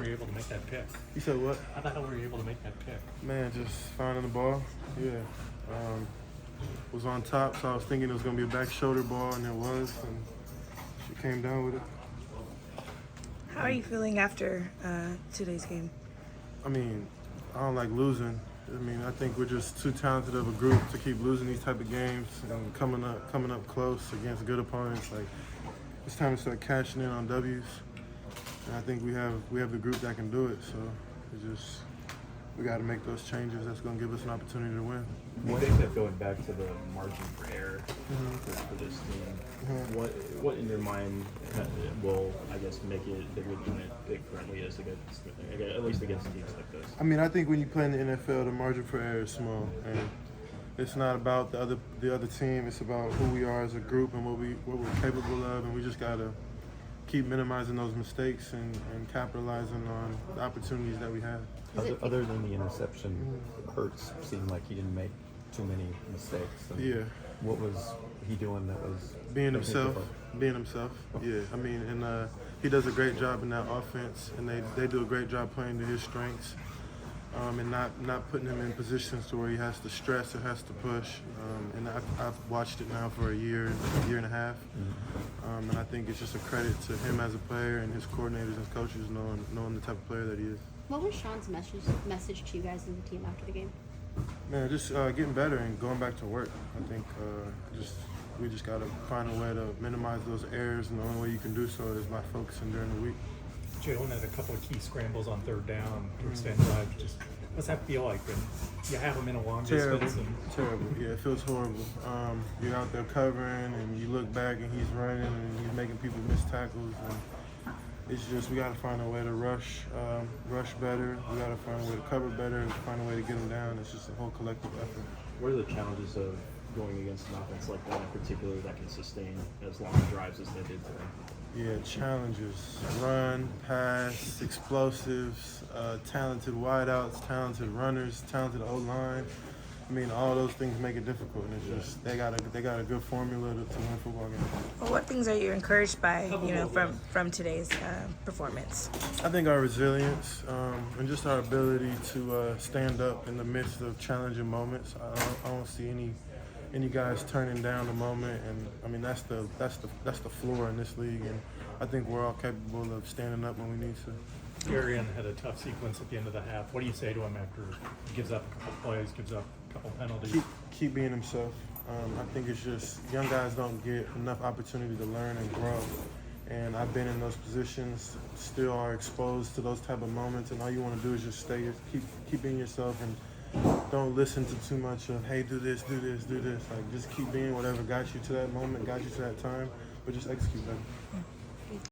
you able to make that pick? You said what? How the hell were you able to make that pick? Man, just finding the ball. Yeah. Was on top, so I was thinking it was going to be a back shoulder ball, and it was, and she came down with it. How are you feeling after today's game? I mean, I don't like losing. I mean, I think we're just too talented of a group to keep losing these type of games and coming up close against good opponents. Like, it's time to start cashing in on W's. And I think we have the group that can do it. So we got to make those changes. That's going to give us an opportunity to win. You think that going back to the margin for error for this team, what in your mind will, I guess, make it a legitimate big friendly as against, at least against teams like this? I mean, I think when you play in the NFL, the margin for error is small, and it's not about the other team. It's about who we are as a group and what we're capable of, and we just gotta keep minimizing those mistakes and capitalizing on the opportunities that we have. Other than the interception, Hurts seemed like he didn't make too many mistakes. And Yeah. What was he doing that was Being himself. Yeah, I mean, and he does a great job in that offense, and they do a great job playing to his strengths, and not putting him in positions to where he has to stress or has to push. And I've watched it now for a year and a half, and I think it's just a credit to him as a player and his coordinators and coaches knowing the type of player that he is. What was Sean's message to you guys and the team after the game? Man, just getting better and going back to work. I think we just got to find a way to minimize those errors, and the only way you can do so is by focusing during the week. Jalen had a couple of key scrambles on third down to extend drive. Just what's that feel like when you have them in a long distance? Terrible. Yeah, it feels horrible. You're out there covering, and you look back, and he's running, and he's making people miss tackles. And it's just we got to find a way to rush better. We got to find a way to cover better and find a way to get them down. It's just a whole collective effort. What are the challenges of going against an offense like that in particular that can sustain as long drives as they did today? Yeah, challenges. Run, pass, explosives, talented wideouts, talented runners, talented O-line. I mean, all those things make it difficult, and it's just they got a good formula to win football games. Well, what things are you encouraged by, from today's performance? I think our resilience and just our ability to stand up in the midst of challenging moments. I don't see any guys turning down the moment, and I mean that's the floor in this league, and I think we're all capable of standing up when we need to. Arian had a tough sequence at the end of the half. What do you say to him after he gives up a couple plays, gives up a couple penalties? Keep being himself. I think it's just young guys don't get enough opportunity to learn and grow. And I've been in those positions, still are exposed to those type of moments, and all you want to do is just keep being yourself, and don't listen to too much of, hey, do this. Like, just keep being whatever got you to that moment, got you to that time, but just execute better.